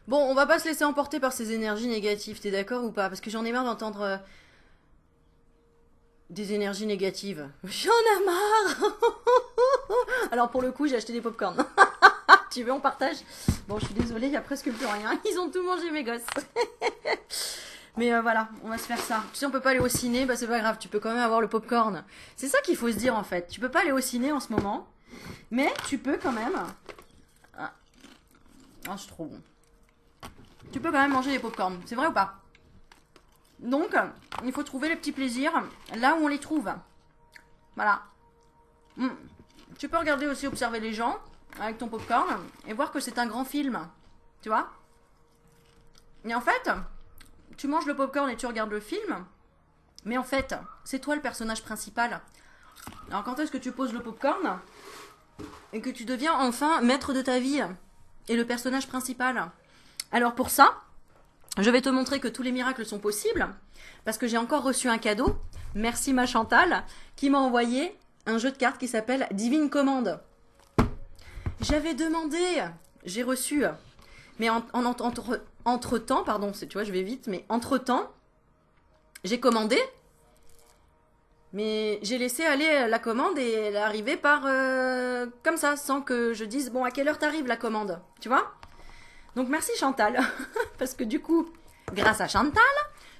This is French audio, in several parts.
Bon, on va pas se laisser emporter par ces énergies négatives, t'es d'accord ou pas? Parce que j'en ai marre d'entendre des énergies négatives. J'en ai marre. Alors pour le coup, j'ai acheté des pop-corn. Tu veux, on partage? Bon, je suis désolée, il y a presque plus rien. Ils ont tout mangé, mes gosses. Mais voilà, on va se faire ça. Tu sais, on peut pas aller au ciné, bah c'est pas grave, tu peux quand même avoir le pop-corn. C'est ça qu'il faut se dire en fait. Tu peux pas aller au ciné en ce moment, mais tu peux quand même. Ah, oh, c'est trop bon. Tu peux quand même manger des pop-corn, c'est vrai ou pas? Donc, il faut trouver les petits plaisirs là où on les trouve. Voilà. Mm. Tu peux regarder aussi, observer les gens avec ton popcorn et voir que c'est un grand film. Tu vois? Et en fait, tu manges le popcorn et tu regardes le film, mais en fait, c'est toi le personnage principal. Alors quand est-ce que tu poses le popcorn et que tu deviens enfin maître de ta vie et le personnage principal? Alors pour ça, je vais te montrer que tous les miracles sont possibles parce que j'ai encore reçu un cadeau. Merci ma Chantal qui m'a envoyé un jeu de cartes qui s'appelle Divine Commande. J'avais demandé, j'ai reçu, mais entre temps, pardon, tu vois, je vais vite, mais entre temps, j'ai commandé, mais j'ai laissé aller la commande et elle est arrivée par comme ça, sans que je dise bon à quelle heure t'arrive la commande, tu vois? Donc merci Chantal, parce que du coup, grâce à Chantal,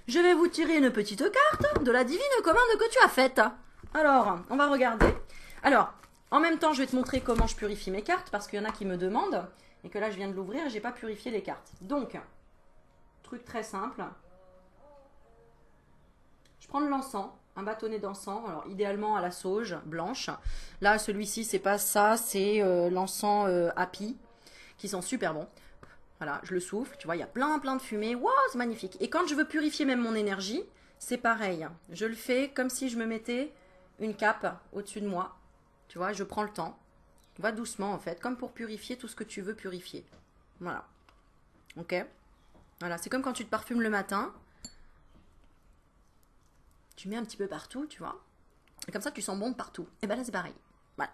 je vais vous tirer une petite carte de la divine commande que tu as faite. Alors, on va regarder. Alors, en même temps, je vais te montrer comment je purifie mes cartes, parce qu'il y en a qui me demandent, et que là, je viens de l'ouvrir et j'ai pas purifié les cartes. Donc, truc très simple. Je prends de l'encens, un bâtonnet d'encens, alors idéalement à la sauge blanche. Là, celui-ci, c'est pas ça, c'est l'encens Happy, qui sent super bon. Voilà, je le souffle, tu vois, il y a plein de fumée. Waouh, c'est magnifique. Et quand je veux purifier même mon énergie, c'est pareil. Je le fais comme si je me mettais une cape au-dessus de moi. Tu vois, je prends le temps. Va doucement en fait, comme pour purifier tout ce que tu veux purifier. Voilà. Ok? Voilà, c'est comme quand tu te parfumes le matin. Tu mets un petit peu partout, tu vois. Et comme ça, tu sens bon partout. Et ben là, c'est pareil. Voilà.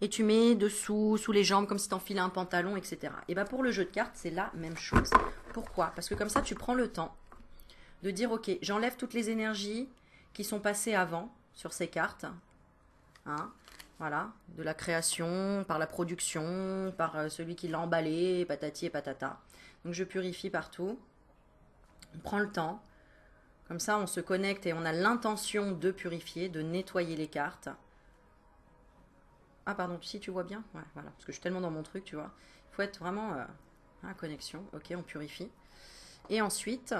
Et tu mets dessous, sous les jambes, comme si t'enfilais un pantalon, etc. Et ben pour le jeu de cartes, c'est la même chose. Pourquoi? Parce que comme ça, tu prends le temps de dire, ok, j'enlève toutes les énergies qui sont passées avant sur ces cartes. Hein, voilà, de la création, par la production, par celui qui l'a emballé, patati et patata. Donc je purifie partout. On prend le temps. Comme ça, on se connecte et on a l'intention de purifier, de nettoyer les cartes. Ah pardon, si tu vois bien, ouais, voilà, parce que je suis tellement dans mon truc, tu vois. Il faut être vraiment à connexion. Ok, on purifie. Et ensuite,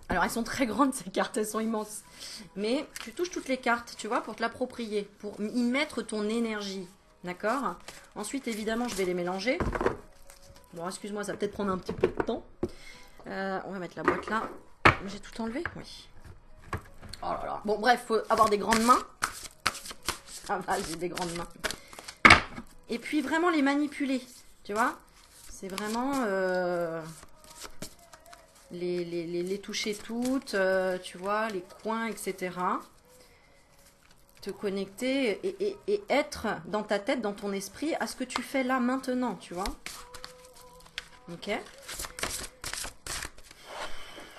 alors elles sont très grandes ces cartes, elles sont immenses. Mais tu touches toutes les cartes, tu vois, pour te l'approprier, pour y mettre ton énergie. D'accord? Ensuite, évidemment, je vais les mélanger. Bon, excuse-moi, ça va peut-être prendre un petit peu de temps. On va mettre la boîte là. J'ai tout enlevé? Oui. Oh là là. Bon, bref, faut avoir des grandes mains. Ah bah, j'ai des grandes mains. Et puis vraiment les manipuler, tu vois? C'est vraiment les toucher toutes, tu vois, les coins, etc. Te connecter et être dans ta tête, dans ton esprit, à ce que tu fais là maintenant, tu vois? Ok?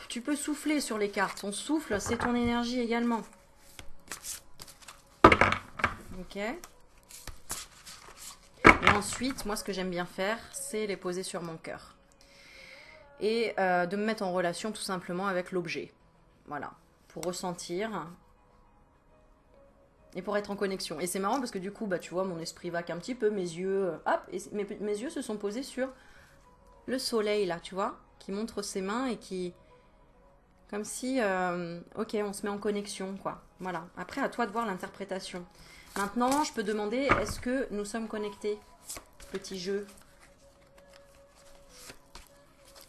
Tu peux souffler sur les cartes. Ton souffle, c'est ton énergie également. Ok? Et ensuite, moi, ce que j'aime bien faire, c'est les poser sur mon cœur. Et de me mettre en relation tout simplement avec l'objet. Voilà. Pour ressentir et pour être en connexion. Et c'est marrant parce que du coup, bah, tu vois, mon esprit vaque un petit peu, mes yeux, hop, et mes yeux se sont posés sur le soleil, là, tu vois, qui montre ses mains et qui... Comme si, ok, on se met en connexion, quoi. Voilà. Après, à toi de voir l'interprétation. Maintenant, je peux demander, est-ce que nous sommes connectés? Petit jeu.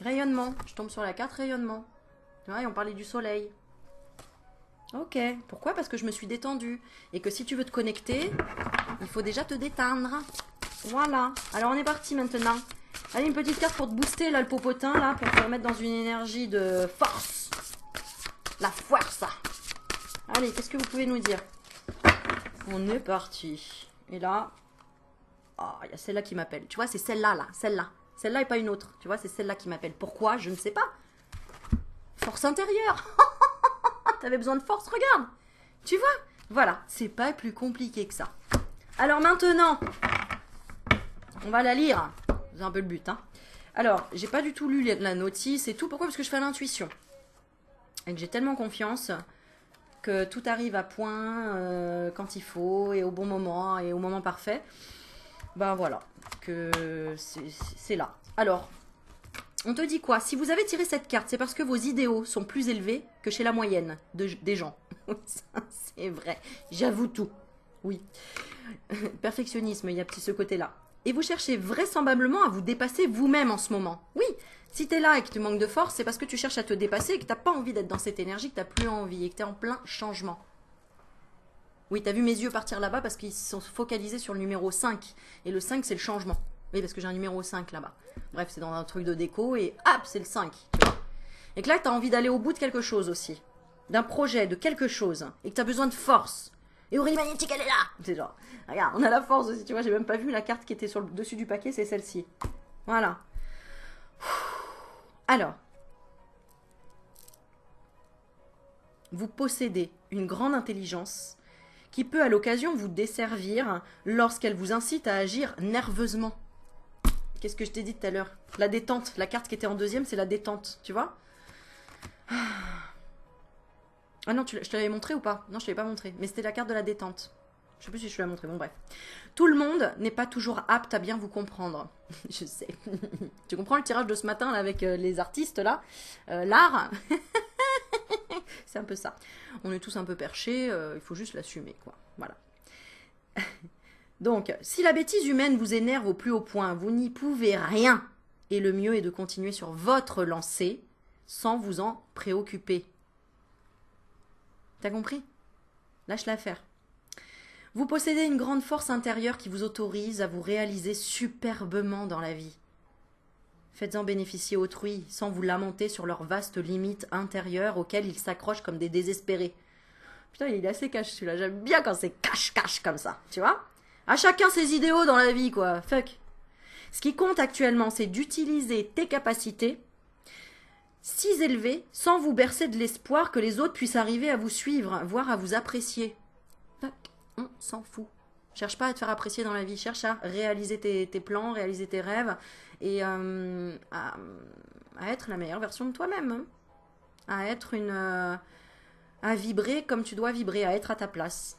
Rayonnement. Je tombe sur la carte rayonnement. Tu vois, et on parlait du soleil. Ok. Pourquoi? Parce que je me suis détendue. Et que si tu veux te connecter, il faut déjà te détendre. Voilà. Alors, on est parti maintenant. Allez, une petite carte pour te booster, là, le popotin, là, pour te remettre dans une énergie de force. La force. Allez, qu'est-ce que vous pouvez nous dire? On est parti. Et là, oh, il y a celle-là qui m'appelle. Tu vois, c'est celle-là, là. Celle-là. Celle-là et pas une autre. Tu vois, c'est celle-là qui m'appelle. Pourquoi? Je ne sais pas. Force intérieure. T'avais besoin de force, regarde. Tu vois? Voilà, c'est pas plus compliqué que ça. Alors maintenant, on va la lire. C'est un peu le but, hein. Alors, j'ai pas du tout lu la notice et tout. Pourquoi? Parce que je fais l'intuition. Et que j'ai tellement confiance que tout arrive à point quand il faut et au bon moment et au moment parfait. Ben voilà, que c'est là. Alors, on te dit quoi? Si vous avez tiré cette carte, c'est parce que vos idéaux sont plus élevés que chez la moyenne des gens. C'est vrai, j'avoue tout. Oui. Perfectionnisme, il y a petit ce côté-là. Et vous cherchez vraisemblablement à vous dépasser vous-même en ce moment. Oui, si tu es là et que tu manques de force, c'est parce que tu cherches à te dépasser et que tu n'as pas envie d'être dans cette énergie, que tu n'as plus envie et que tu es en plein changement. Oui, tu as vu mes yeux partir là-bas parce qu'ils sont focalisés sur le numéro 5. Et le 5, c'est le changement. Oui, parce que j'ai un numéro 5 là-bas. Bref, c'est dans un truc de déco et hop, c'est le 5. Tu vois. Et que là, tu as envie d'aller au bout de quelque chose aussi. D'un projet, de quelque chose. Et que tu as besoin de force. Et Aurélie Magnétique, elle est là. C'est genre, regarde, on a la force aussi, tu vois, j'ai même pas vu la carte qui était sur le dessus du paquet, c'est celle-ci. Voilà. Alors, vous possédez une grande intelligence qui peut à l'occasion vous desservir lorsqu'elle vous incite à agir nerveusement. Qu'est-ce que je t'ai dit tout à l'heure? La détente, la carte qui était en deuxième, c'est la détente, tu vois? Ah non, je te l'avais montré ou pas? Non, je te l'avais pas montré, mais c'était la carte de la détente. Je sais plus si je te l'ai montré, bon bref. Tout le monde n'est pas toujours apte à bien vous comprendre. Je sais. Tu comprends le tirage de ce matin là, avec les artistes là? L'art. C'est un peu ça. On est tous un peu perchés, il faut juste l'assumer, quoi. Voilà. Donc, si la bêtise humaine vous énerve au plus haut point, vous n'y pouvez rien. Et le mieux est de continuer sur votre lancée sans vous en préoccuper. T'as compris? Lâche l'affaire. Vous possédez une grande force intérieure qui vous autorise à vous réaliser superbement dans la vie. Faites-en bénéficier autrui sans vous lamenter sur leurs vastes limites intérieures auxquelles ils s'accrochent comme des désespérés. Putain, il est assez cash celui-là. J'aime bien quand c'est cash comme ça, tu vois? À chacun ses idéaux dans la vie, quoi. Fuck. Ce qui compte actuellement, c'est d'utiliser tes capacités si élevées sans vous bercer de l'espoir que les autres puissent arriver à vous suivre, voire à vous apprécier. Fuck. On s'en fout. Cherche pas à te faire apprécier dans la vie. Cherche à réaliser tes plans, réaliser tes rêves et à être la meilleure version de toi-même. Hein. À être à vibrer comme tu dois vibrer, à être à ta place.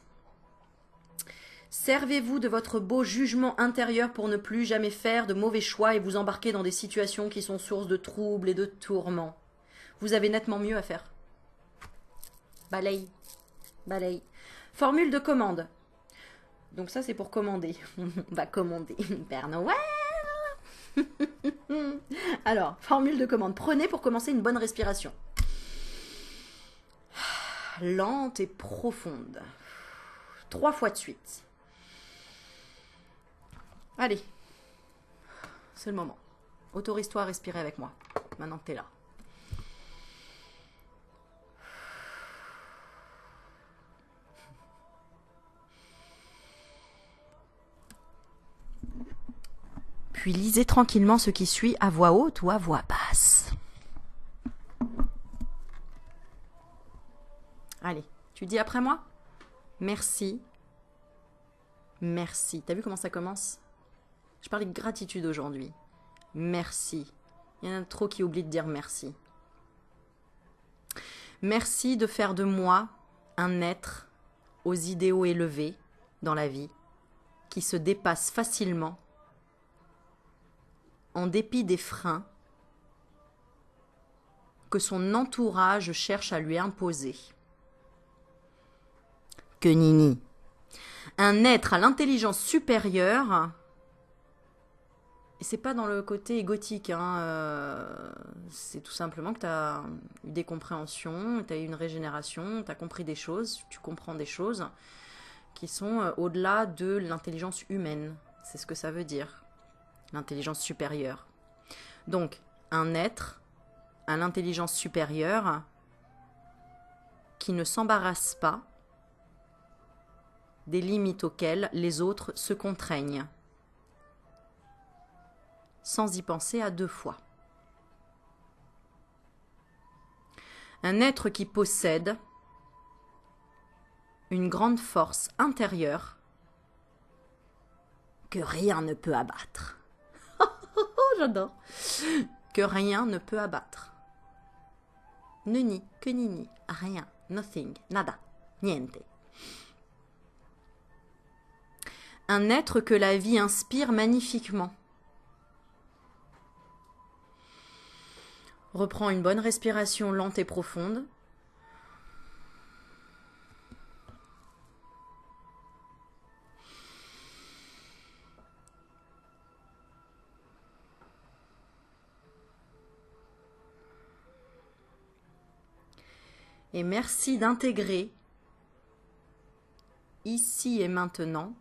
Servez-vous de votre beau jugement intérieur pour ne plus jamais faire de mauvais choix et vous embarquer dans des situations qui sont source de troubles et de tourments. Vous avez nettement mieux à faire. Balaye. Balaye. Formule de commande. Donc ça, c'est pour commander. On va commander Père Noël. Alors, formule de commande. Prenez pour commencer une bonne respiration. Lente et profonde. 3 fois de suite. Allez. C'est le moment. Autorise-toi à respirer avec moi. Maintenant que t'es là. Puis lisez tranquillement ce qui suit à voix haute ou à voix basse. Allez, tu dis après moi? Merci. Merci. T'as vu comment ça commence? Je parlais de gratitude aujourd'hui. Merci. Il y en a trop qui oublient de dire merci. Merci de faire de moi un être aux idéaux élevés dans la vie, qui se dépasse facilement en dépit des freins que son entourage cherche à lui imposer. Que nini. Un être à l'intelligence supérieure, et c'est pas dans le côté égotique, hein, c'est tout simplement que tu as eu des compréhensions, tu as eu une régénération, tu as compris des choses, tu comprends des choses qui sont au-delà de l'intelligence humaine. C'est ce que ça veut dire. L'intelligence supérieure. Donc, un être à l'intelligence supérieure qui ne s'embarrasse pas des limites auxquelles les autres se contraignent. sans y penser à deux fois. Un être qui possède une grande force intérieure que rien ne peut abattre. Oh, j'adore. Que rien ne peut abattre. Neni, que nini, rien, nothing, nada, niente. Un être que la vie inspire magnifiquement. Reprends une bonne respiration lente et profonde. Et merci d'intégrer, ici et maintenant,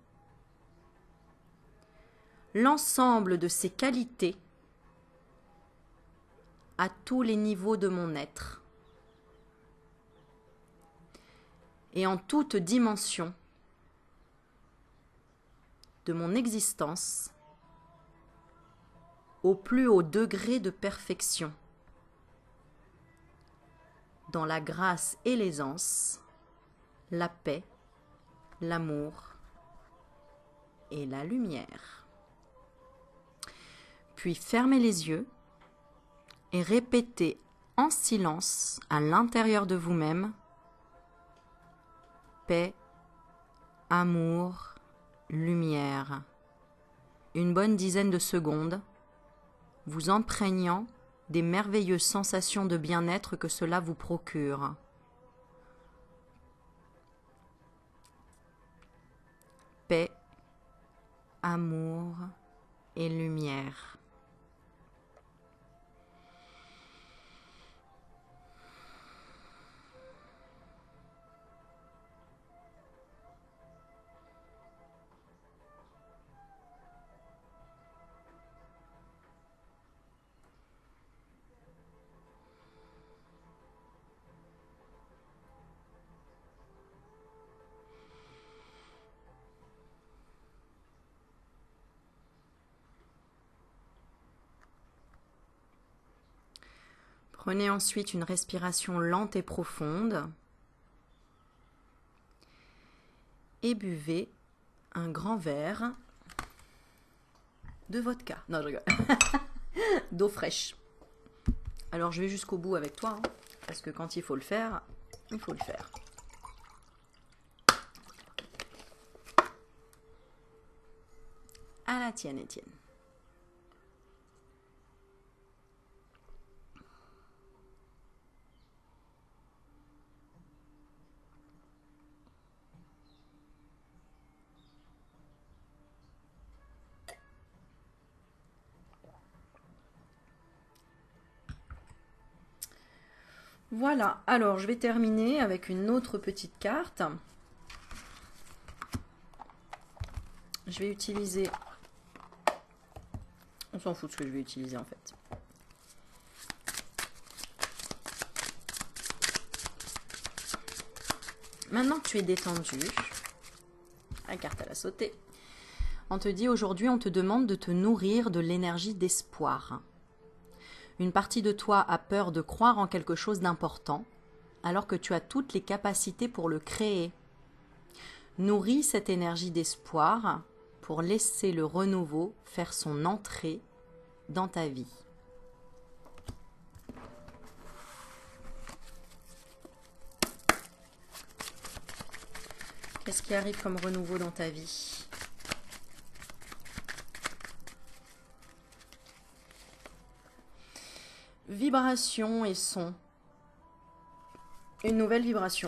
l'ensemble de ces qualités à tous les niveaux de mon être et en toute dimension de mon existence au plus haut degré de perfection, dans la grâce et l'aisance, la paix, l'amour et la lumière. Puis fermez les yeux et répétez en silence à l'intérieur de vous-même paix, amour, lumière. Une bonne dizaine de secondes, vous imprégnant des merveilleuses sensations de bien-être que cela vous procure. Paix, amour et lumière. Prenez ensuite une respiration lente et profonde et buvez un grand verre de vodka. Non, je rigole. D'eau fraîche. Alors je vais jusqu'au bout avec toi, hein, parce que quand il faut le faire, il faut le faire. À la tienne, Étienne. Voilà, alors je vais terminer avec une autre petite carte. Je vais utiliser... On s'en fout de ce que je vais utiliser en fait. Maintenant que tu es détendu, la carte à la sauter, on te dit aujourd'hui, on te demande de te nourrir de l'énergie d'espoir. Une partie de toi a peur de croire en quelque chose d'important, alors que tu as toutes les capacités pour le créer. Nourris cette énergie d'espoir pour laisser le renouveau faire son entrée dans ta vie. Qu'est-ce qui arrive comme renouveau dans ta vie ? Vibration et son. Une nouvelle vibration.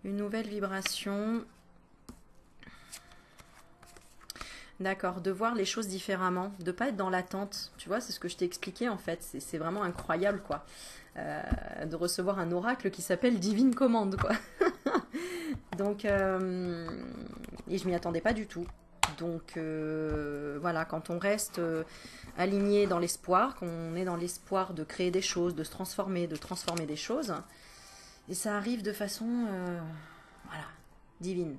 Une nouvelle vibration. D'accord, de voir les choses différemment, de pas être dans l'attente. Tu vois, c'est ce que je t'ai expliqué en fait. C'est vraiment incroyable quoi. De recevoir un oracle qui s'appelle Divine Commande quoi. Donc, et je m'y attendais pas du tout. Donc voilà, quand on reste aligné dans l'espoir, qu'on est dans l'espoir de créer des choses, de se transformer, de transformer des choses, et ça arrive de façon voilà, divine.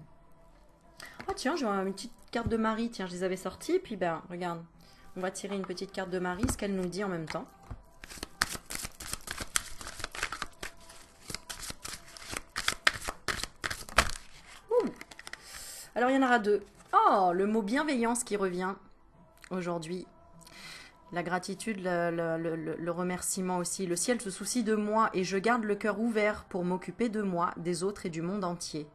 Ah tiens, j'ai une petite carte de Marie. Tiens, je les avais sorties. Puis ben, regarde. On va tirer une petite carte de Marie, ce qu'elle nous dit en même temps. Ouh. Alors, il y en aura deux. Oh, le mot bienveillance qui revient aujourd'hui. La gratitude, le remerciement aussi. Le ciel se soucie de moi et je garde le cœur ouvert pour m'occuper de moi, des autres et du monde entier.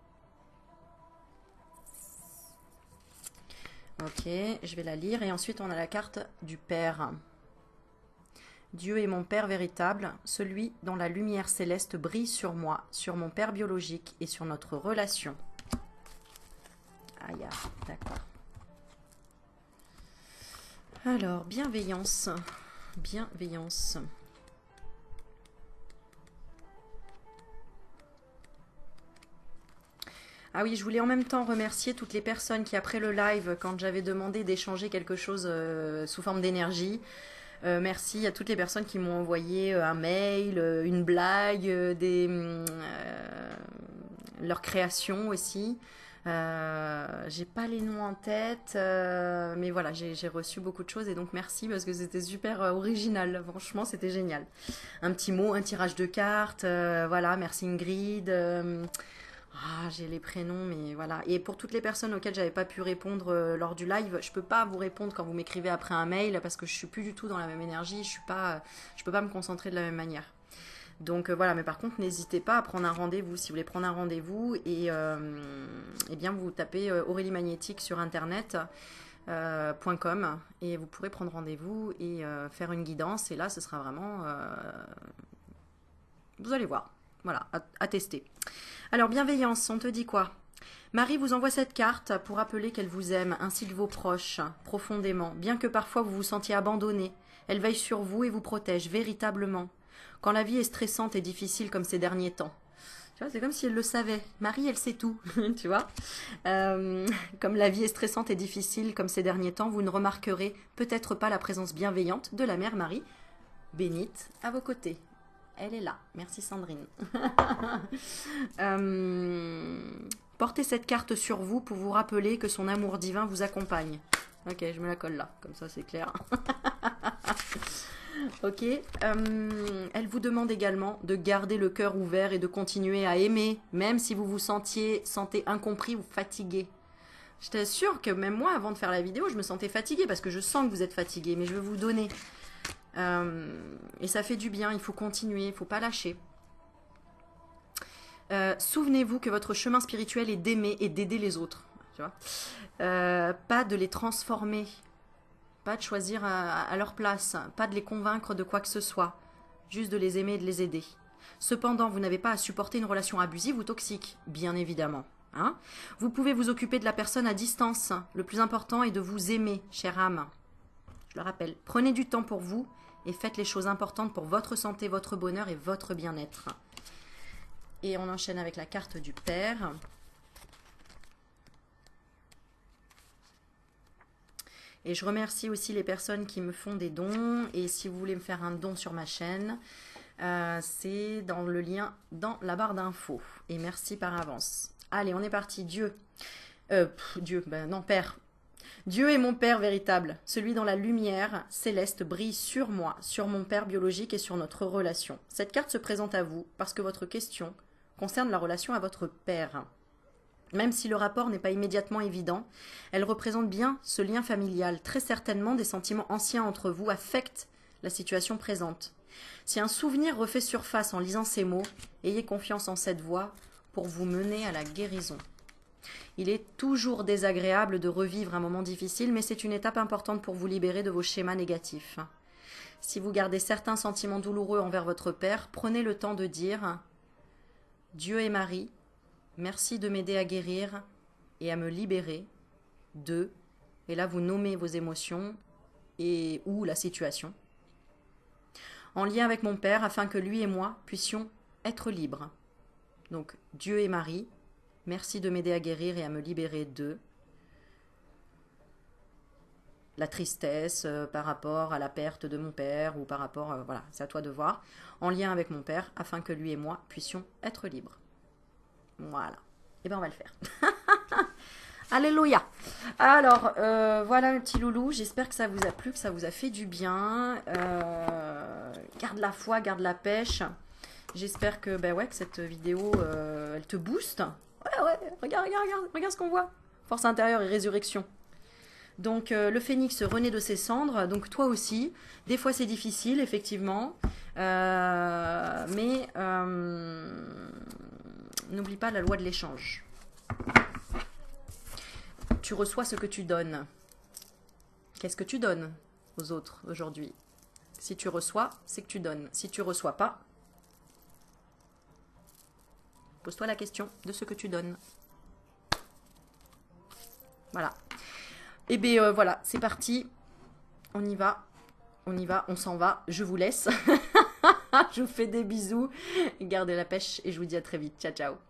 Ok, je vais la lire. Et ensuite, on a la carte du Père. Dieu est mon Père véritable, celui dont la lumière céleste brille sur moi, sur mon Père biologique et sur notre relation. Aïe, d'accord. Alors, bienveillance. Bienveillance. Ah oui, je voulais en même temps remercier toutes les personnes qui, après le live, quand j'avais demandé d'échanger quelque chose sous forme d'énergie, merci à toutes les personnes qui m'ont envoyé un mail, une blague, leur création aussi. J'ai pas les noms en tête, mais voilà, j'ai reçu beaucoup de choses et donc merci parce que c'était super original. Franchement, c'était génial. Un petit mot, un tirage de cartes, voilà, merci Ingrid. J'ai les prénoms, mais voilà. Et pour toutes les personnes auxquelles j'avais pas pu répondre lors du live, je peux pas vous répondre quand vous m'écrivez après un mail parce que je suis plus du tout dans la même énergie. Je peux pas me concentrer de la même manière. Donc voilà, mais par contre, n'hésitez pas à prendre un rendez-vous. Si vous voulez prendre un rendez-vous, et eh bien vous tapez Aurélie Magnétique sur internet. .com et vous pourrez prendre rendez-vous et faire une guidance et là ce sera vraiment vous allez voir, voilà, à tester. Alors bienveillance, on te dit quoi? Marie vous envoie cette carte pour rappeler qu'elle vous aime ainsi que vos proches profondément, bien que parfois vous vous sentiez abandonné. Elle veille sur vous et vous protège véritablement quand la vie est stressante et difficile comme ces derniers temps. Tu vois, c'est comme si elle le savait. Marie, elle sait tout, tu vois. Comme la vie est stressante et difficile comme ces derniers temps, vous ne remarquerez peut-être pas la présence bienveillante de la mère Marie, bénite, à vos côtés. Elle est là. Merci Sandrine. Portez cette carte sur vous pour vous rappeler que son amour divin vous accompagne. Ok, je me la colle là, comme ça c'est clair. Ok, elle vous demande également de garder le cœur ouvert et de continuer à aimer, même si vous vous sentez incompris ou fatigué. Je t'assure que même moi, avant de faire la vidéo, je me sentais fatiguée parce que je sens que vous êtes fatigué, mais je veux vous donner. Et ça fait du bien, il faut continuer, il ne faut pas lâcher. Souvenez-vous que votre chemin spirituel est d'aimer et d'aider les autres. Tu vois, pas de les transformer. Pas de choisir à leur place, pas de les convaincre de quoi que ce soit, juste de les aimer et de les aider. Cependant, vous n'avez pas à supporter une relation abusive ou toxique, bien évidemment. Hein? Vous pouvez vous occuper de la personne à distance. Le plus important est de vous aimer, chère âme. Je le rappelle, prenez du temps pour vous et faites les choses importantes pour votre santé, votre bonheur et votre bien-être. Et on enchaîne avec la carte du Père. Et je remercie aussi les personnes qui me font des dons. Et si vous voulez me faire un don sur ma chaîne, c'est dans le lien dans la barre d'infos. Et merci par avance. Allez, on est parti. Dieu. Père. Dieu est mon Père véritable, celui dont la lumière céleste brille sur moi, sur mon Père biologique et sur notre relation. Cette carte se présente à vous parce que votre question concerne la relation à votre Père. Même si le rapport n'est pas immédiatement évident, elle représente bien ce lien familial. Très certainement, des sentiments anciens entre vous affectent la situation présente. Si un souvenir refait surface en lisant ces mots, ayez confiance en cette voie pour vous mener à la guérison. Il est toujours désagréable de revivre un moment difficile, mais c'est une étape importante pour vous libérer de vos schémas négatifs. Si vous gardez certains sentiments douloureux envers votre Père, prenez le temps de dire « Dieu et Marie, merci de m'aider à guérir et à me libérer de... » Et là, vous nommez vos émotions et ou la situation. En lien avec mon Père, afin que lui et moi puissions être libres. Donc, Dieu et Marie, merci de m'aider à guérir et à me libérer de... la tristesse par rapport à la perte de mon père ou par rapport... voilà, c'est à toi de voir. En lien avec mon Père, afin que lui et moi puissions être libres. Voilà. Et bien, on va le faire. Alléluia. Alors, voilà mes petits loulous. J'espère que ça vous a plu, que ça vous a fait du bien. Garde la foi, garde la pêche. J'espère que, ben ouais, que cette vidéo, elle te booste. Ouais, ouais, regarde, regarde, regarde, regarde ce qu'on voit. Force intérieure et résurrection. Donc, le phénix renaît de ses cendres. Donc, toi aussi. Des fois, c'est difficile, effectivement. Mais n'oublie pas la loi de l'échange. Tu reçois ce que tu donnes. Qu'est-ce que tu donnes aux autres aujourd'hui? Si tu reçois, c'est que tu donnes. Si tu reçois pas, pose-toi la question de ce que tu donnes. Voilà. Et bien voilà, c'est parti. On y va. On y va, on s'en va. Je vous laisse. Je vous fais des bisous. Gardez la pêche et je vous dis à très vite. Ciao, ciao.